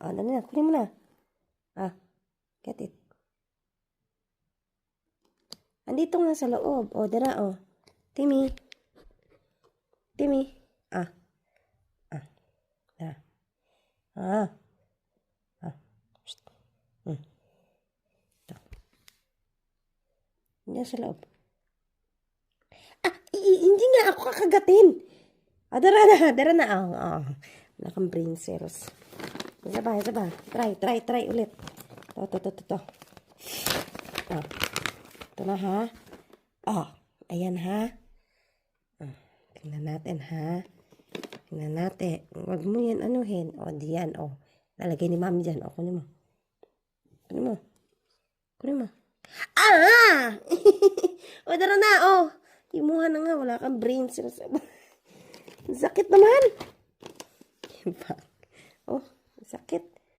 Ah, dali na. Kunin mo na. Ah, get it. Andito nga sa loob. O, dara, o. Timmy. Timmy. Ah. Ah. Dara. Ah. Ah. Psst. Ito. Diyan sa loob. Ah, hindi nga ako kakagatin. Ah, dara na. Dara na. Ah. Wala kang brain cells. Isa ba? Try ulit. Ito. Ah. Ito na, ha? Oh, ayan, ha? Ah, tingnan natin, ha? Tingnan natin. Huwag mo yan anuhin. O, diyan, o. Lalagay ni mami dyan. O, kunin mo. Kunin mo. Ah! O, dara na, o. Imuha na nga. Wala kang brain cells. Sakit naman. Oh, sakit.